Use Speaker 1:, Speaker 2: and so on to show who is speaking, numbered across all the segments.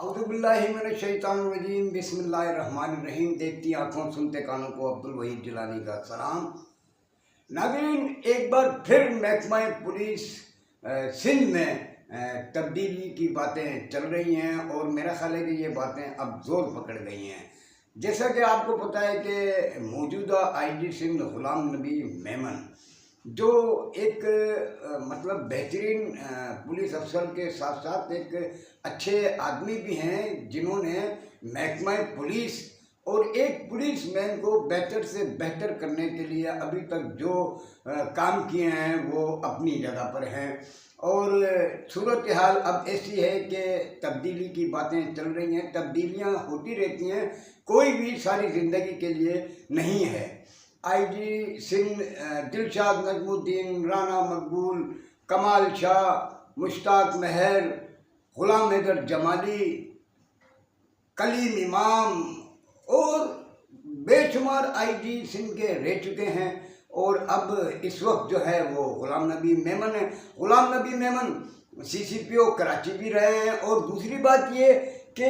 Speaker 1: औज़ुबिल्लाहिमिनश्शैतानिर्रजीम बिस्मिल्लाहिर्रहमानिर्रहीम। देखती आँखों सुनते कानों को अब्दुल वहीद जिलानी का सलाम। नाज़रीन, एक बार फिर महकमा पुलिस सिंध में तब्दीली की बातें चल रही हैं और मेरा ख्याल है कि ये बातें अब जोर पकड़ गई हैं। जैसा कि आपको पता है कि मौजूदा आईजी सिंध ग़ुलाम नबी मेमन जो एक मतलब बेहतरीन पुलिस अफसर के साथ साथ एक अच्छे आदमी भी हैं, जिन्होंने महकमा पुलिस और एक पुलिसमैन को बेहतर से बेहतर करने के लिए अभी तक जो काम किए हैं वो अपनी जगह पर हैं। और सूरत हाल अब ऐसी है कि तब्दीली की बातें चल रही हैं। तब्दीलियां होती रहती हैं, कोई भी सारी ज़िंदगी के लिए नहीं है। आईजी सिंध दिलशाद नजमुद्दीन, राना मकबूल, कमाल शाह, मुश्ताक महर, ग़ुलाम हैदर जमाली, कलीम इमाम और बेशुमार आईजी सिंध के रह चुके हैं। और अब इस वक्त जो है वो ग़ुलाम नबी मेमन है। ग़ुलाम नबी मेमन सीसीपीओ कराची भी रहे हैं। और दूसरी बात ये कि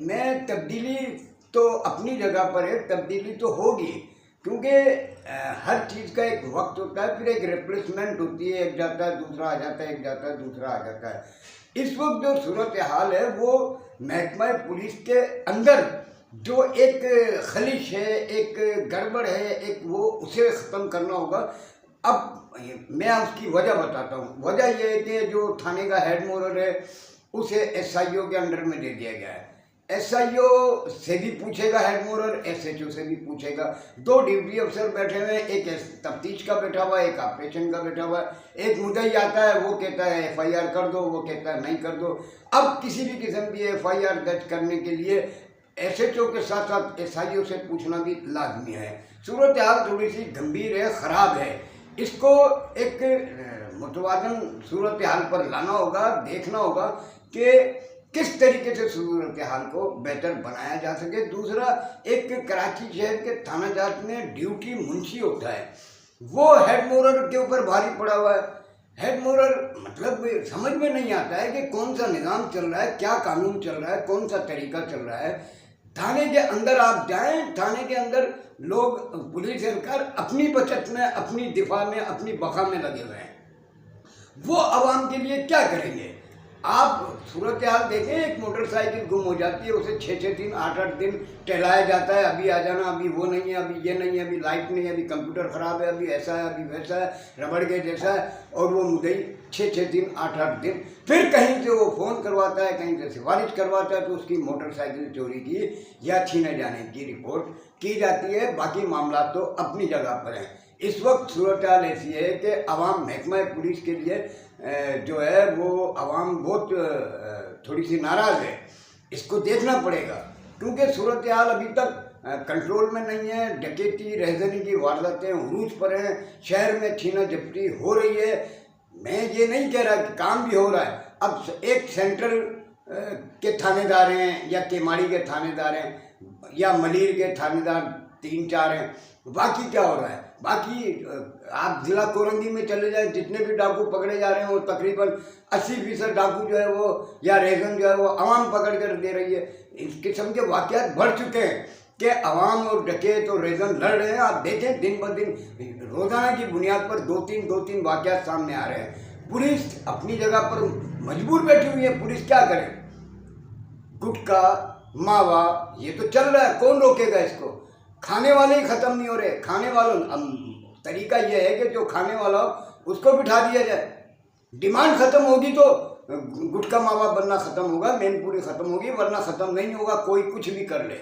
Speaker 1: मैं तब्दीली तो अपनी जगह पर है, तब्दीली तो होगी, क्योंकि हर चीज़ का एक वक्त होता है, फिर एक रिप्लेसमेंट होती है, एक जाता है दूसरा आ जाता है, एक जाता है दूसरा आ जाता है। इस वक्त जो सूरत हाल है वो महकमा पुलिस के अंदर जो एक खलिश है, एक गड़बड़ है, एक वो उसे ख़त्म करना होगा। अब मैं उसकी वजह बताता हूँ। वजह यह है कि जो थाने का हेड मोरर है उसे एसआईओ के अंडर में दे दिया गया है। एसआईओ से भी पूछेगा हेड मोरर, एसएचओ से भी पूछेगा। दो ड्यूटी अफसर बैठे हुए हैं, एक तफ्तीश का बैठा हुआ है, एक ऑपरेशन का बैठा हुआ है। एक मुद्दई आता है, वो कहता है एफआईआर कर दो, वो कहता है नहीं कर दो। अब किसी भी किस्म की एफआईआर दर्ज करने के लिए एसएचओ के साथ साथ एसआईओ से पूछना भी लाजमी है। सूरत हाल थोड़ी सी गंभीर है, ख़राब है। इसको एक मुतवाज़न सूरत हाल पर लाना होगा, देखना होगा कि किस तरीके से सूरत हाल को बेहतर बनाया जा सके। दूसरा, एक कराची शहर के थाना जाट में ड्यूटी मुंशी होता है, वो हेड मोरर के ऊपर भारी पड़ा हुआ है। हेड मोरर मतलब समझ में नहीं आता है कि कौन सा निज़ाम चल रहा है, क्या कानून चल रहा है, कौन सा तरीका चल रहा है। थाने के अंदर आप जाएं, थाने के अंदर लोग पुलिस सरकार अपनी बचत में, अपनी दिफा में, अपनी बका में लगे हुए हैं। वो आवाम के लिए क्या करेंगे? आप सूरत हाल देखें, एक मोटरसाइकिल गुम हो जाती है, उसे 6-6 दिन 8-8 दिन टहलाया जाता है, अभी आ जाना, अभी वो नहीं है, अभी ये नहीं है, अभी लाइट नहीं है, अभी कंप्यूटर ख़राब है, अभी ऐसा है, अभी वैसा है, रबड़ के जैसा है। और वो मुद्दई 6-6 दिन 8-8 दिन फिर कहीं से वो फ़ोन करवाता है, कहीं से सिफारिश करवाता है, तो उसकी मोटरसाइकिल चोरी की या छीने जाने की रिपोर्ट की जाती है। बाकी मामला तो अपनी जगह पर हैं। इस वक्त सूरत हाल ऐसी है कि अवाम महकमा पुलिस के लिए जो है वो अवाम बहुत थोड़ी सी नाराज़ है। इसको देखना पड़ेगा, क्योंकि सूरत हाल अभी तक कंट्रोल में नहीं है। डकैती, रहजनी की वारदातें उरूज पर हैं, शहर में छीना झपटी हो रही है। मैं ये नहीं कह रहा कि काम भी हो रहा है। अब एक सेंट्रल के थानेदार हैं या केमाड़ी के थानेदार हैं या मलीर के थानेदार 3-4 हैं, बाकी क्या हो रहा है? बाकी आप ज़िला कोरंगी में चले जाएं, जितने भी डाकू पकड़े जा रहे हैं वो तकरीबन 80% डाकू जो है वो या रेजन जो है वो अवाम पकड़ कर दे रही है। इस किस्म के वाक़यात बढ़ चुके हैं कि अवाम और डकैत और रेजन लड़ रहे हैं। आप देखें, दिन ब दिन रोज़ाना की बुनियाद पर 2-3 वाक़यात सामने आ रहे हैं। पुलिस अपनी जगह पर मजबूर बैठी हुई है। पुलिस क्या करे? गुटखा, मावा, ये तो चल रहा है, कौन रोकेगा इसको? खाने वाले ही ख़त्म नहीं हो रहे। खाने वालों, अब तरीका यह है कि जो खाने वाला हो उसको बिठा दिया जाए। डिमांड ख़त्म होगी तो गुटखा मावा बनना ख़त्म होगा, मेनपुरी ख़त्म होगी, वरना ख़त्म नहीं होगा। कोई कुछ भी कर ले।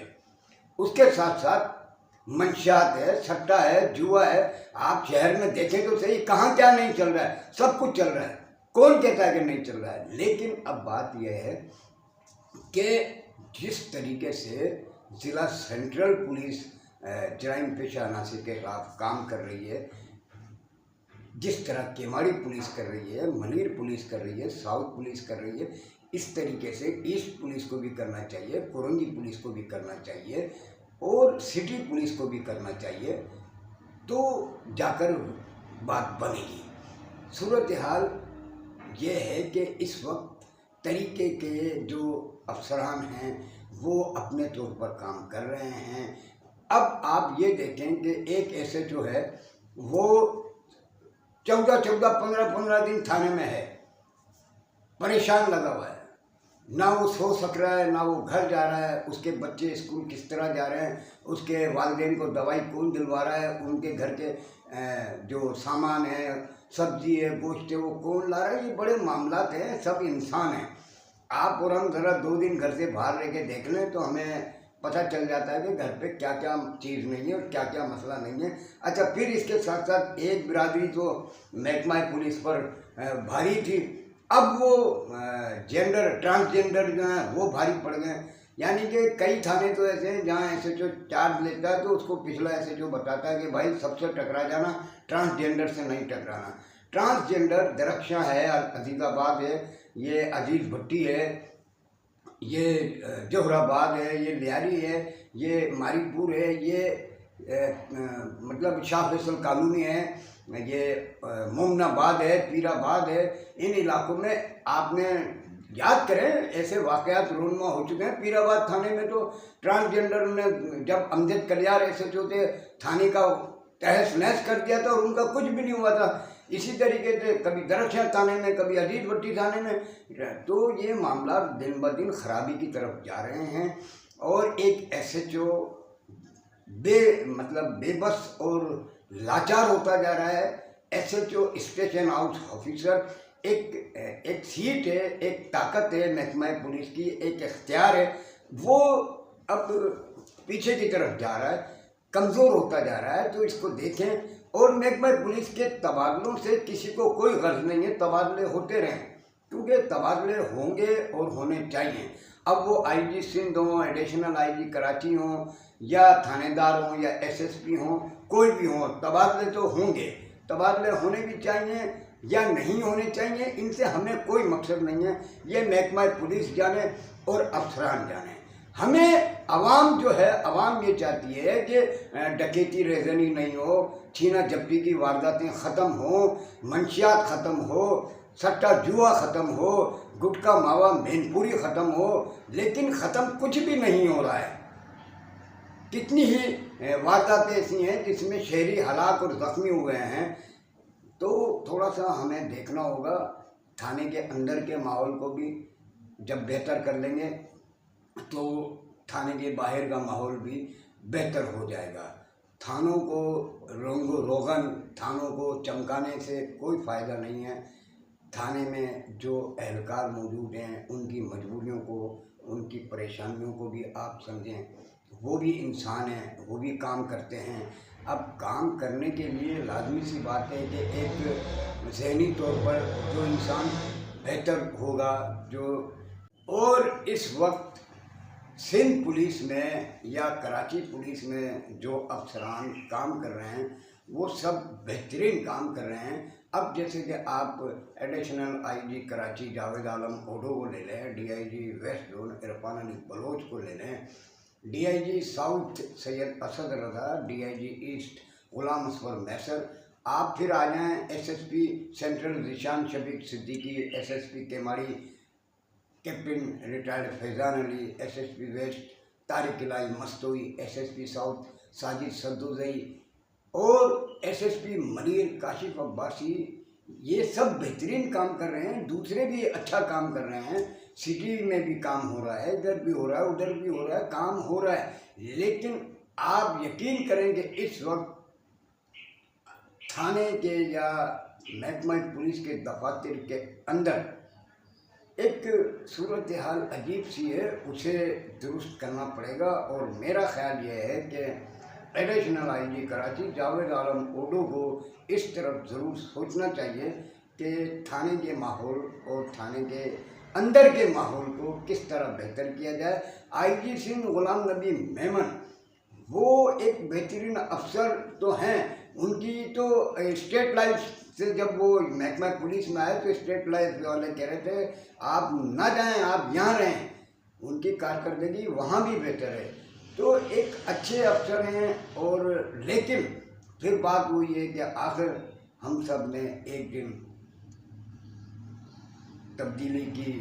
Speaker 1: उसके साथ साथ मंशियात है, सट्टा है, जुआ है। आप शहर में देखें तो सही, कहाँ क्या नहीं चल रहा है, सब कुछ चल रहा है। कौन कहता है कि नहीं चल रहा है? लेकिन अब बात यह है कि जिस तरीके से ज़िला सेंट्रल पुलिस जराइम पेशा अनासर के खिलाफ काम कर रही है, जिस तरह केमाड़ी पुलिस कर रही है, मलीर पुलिस कर रही है, साउथ पुलिस कर रही है, इस तरीके से ईस्ट पुलिस को भी करना चाहिए, कोरंगी पुलिस को भी करना चाहिए और सिटी पुलिस को भी करना चाहिए, तो जाकर बात बनेगी। सूरत हाल ये है कि इस वक्त तरीके के जो अफसरान हैं वो अपने तौर पर काम कर रहे हैं। अब आप ये देखें कि एक एसएचओ है वो 14-14, 15-15 दिन थाने में है, परेशान लगा हुआ है, ना वो सो सक रहा है, ना वो घर जा रहा है, उसके बच्चे स्कूल किस तरह जा रहे हैं, उसके वालिदैन को दवाई कौन दिलवा रहा है, उनके घर के जो सामान है, सब्जी है, गोश्त है, वो कौन ला रहा है। ये बड़े मामलात हैं, सब इंसान हैं। आप और हम ज़रा 2 दिन घर से बाहर रह के देख लें तो हमें पता चल जाता है कि घर पे क्या क्या चीज़ नहीं है और क्या क्या मसला नहीं है। अच्छा, फिर इसके साथ साथ एक बिरादरी तो महकमा पुलिस पर भारी थी, अब वो ट्रांसजेंडर जो हैं वो भारी पड़ गए। यानी कि कई थाने तो ऐसे हैं जहाँ एसएचओ चार्ज लेता है तो उसको पिछला एसएचओ बताता है कि भाई सबसे टकरा जाना, ट्रांसजेंडर से नहीं टकराना। ट्रांसजेंडर दरख्शा है, अजीज़ाबाद है, ये अजीज़ भट्टी है, ये जोहराबाद है, ये लियारी है, ये मारीपुर है, ये मतलब शाह फैसल कॉलोनी है, ये मोमनाबाद है, पीराबाद है। इन इलाकों में आपने याद करें ऐसे वाक़यात रोनमा हो चुके हैं। पीराबाद थाने में तो ट्रांसजेंडर ने जब अमजद कलियार एसएचओ थे थाने का तहस नहस कर दिया था और उनका कुछ भी नहीं हुआ था। इसी तरीके से कभी दरख्शा थाने में, कभी अजीज भट्टी थाने में, तो ये मामला दिन ब दिन खराबी की तरफ जा रहे हैं। और एक एसएचओ बेबस और लाचार होता जा रहा है। एसएचओ स्टेशन हाउस ऑफिसर एक सीट है, एक ताकत है महकमा पुलिस की, एक इख्तियार है, वो अब पीछे की तरफ जा रहा है, कमज़ोर होता जा रहा है। तो इसको देखें। और महकमा पुलिस के तबादलों से किसी को कोई गर्ज नहीं है, तबादले होते रहें, क्योंकि तबादले होंगे और होने चाहिए। अब वो आईजी सिंध हों, एडिशनल आईजी कराची हों, या थानेदार हों, या एसएसपी हों, कोई भी हों, तबादले तो होंगे। तबादले होने भी चाहिए या नहीं होने चाहिए, इनसे हमें कोई मकसद नहीं है। ये महकमा पुलिस जाने और अफसरान जाने। हमें आवाम जो है, आवाम ये चाहती है कि डकैती रेजनी नहीं हो, छीना झपटी की वारदातें ख़त्म हो, मंशियात ख़त्म हो, सट्टा जुआ ख़त्म हो, गुटखा मावा मैनपुरी ख़त्म हो, लेकिन ख़त्म कुछ भी नहीं हो रहा है। कितनी ही वारदातें ऐसी हैं जिसमें शहरी हलाक और ज़ख्मी हुए हैं। तो थोड़ा सा हमें देखना होगा, थाने के अंदर के माहौल को भी जब बेहतर कर लेंगे तो थाने के बाहर का माहौल भी बेहतर हो जाएगा। थानों को रंगो रोगन, थानों को चमकाने से कोई फ़ायदा नहीं है। थाने में जो एहलकार मौजूद हैं उनकी मजबूरियों को, उनकी परेशानियों को भी आप समझें। वो भी इंसान हैं, वो भी काम करते हैं। अब काम करने के लिए लाजमी सी बात है कि एक ज़हनी तौर पर जो इंसान बेहतर होगा, जो और इस वक्त सिंध पुलिस में या कराची पुलिस में जो अफसरान काम कर रहे हैं वो सब बेहतरीन काम कर रहे हैं। अब जैसे कि आप एडिशनल आईजी कराची जावेद आलम ओडो को ले लें, DIG west zone Irfan Ali Baloch को ले लें, DIG south Syed Asad Raza, DIG east Ghulam Asfar Mahesar, आप फिर आ जाएँ SSP central Zeeshan Shafiq Siddiqui, SSP Keamari captain retired Faizan Ali, SSP west Tariq Ilahi Mastoi, SSP south Sajid Sadozai और एसएसपी मनीर काशिफ अब्बासी, ये सब बेहतरीन काम कर रहे हैं। दूसरे भी अच्छा काम कर रहे हैं, सिटी में भी काम हो रहा है, इधर भी हो रहा है, उधर भी हो रहा है, काम हो रहा है। लेकिन आप यकीन करें कि इस वक्त थाने के या महकमा पुलिस के दफातर के अंदर एक सूरत हाल अजीब सी है, उसे दुरुस्त करना पड़ेगा। और मेरा ख्याल ये है कि एडिशनल आईजी कराची जावेद आलम ओडो को इस तरफ ज़रूर सोचना चाहिए कि थाने के माहौल और थाने के अंदर के माहौल को किस तरह बेहतर किया जाए। आईजी सिंध गुलाम नबी मेमन वो एक बेहतरीन अफसर तो हैं, उनकी तो स्टेट लाइफ से जब वो महकमा पुलिस में आए तो स्टेट लाइफ वाले कह रहे थे आप ना जाएं, आप यहाँ रहें, उनकी कारकर्दगी वहाँ भी बेहतर है। तो एक अच्छे अफसर हैं। और लेकिन फिर बात हुई है कि आखिर हम सब ने एक दिन तब्दीली की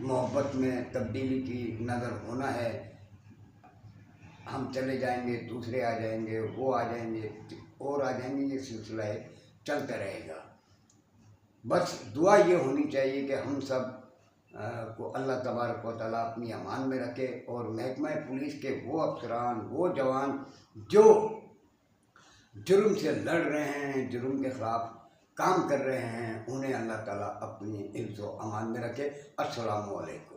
Speaker 1: मोहब्बत में तब्दीली की नज़र होना है। हम चले जाएंगे, दूसरे आ जाएंगे, वो आ जाएंगे और आ जाएंगे, ये सिलसिला चलता रहेगा। बस दुआ ये होनी चाहिए कि हम सब को अल्लाह तबारक व तआला अपनी अमान में रखे और महकमा पुलिस के वो अफसरान, वो जवान जो जुर्म से लड़ रहे हैं, जुर्म के ख़िलाफ़ काम कर रहे हैं, उन्हें अल्लाह ताला अपनी हिफ्ज़ व अमान में रखे। अस्सलामु अलैकुम।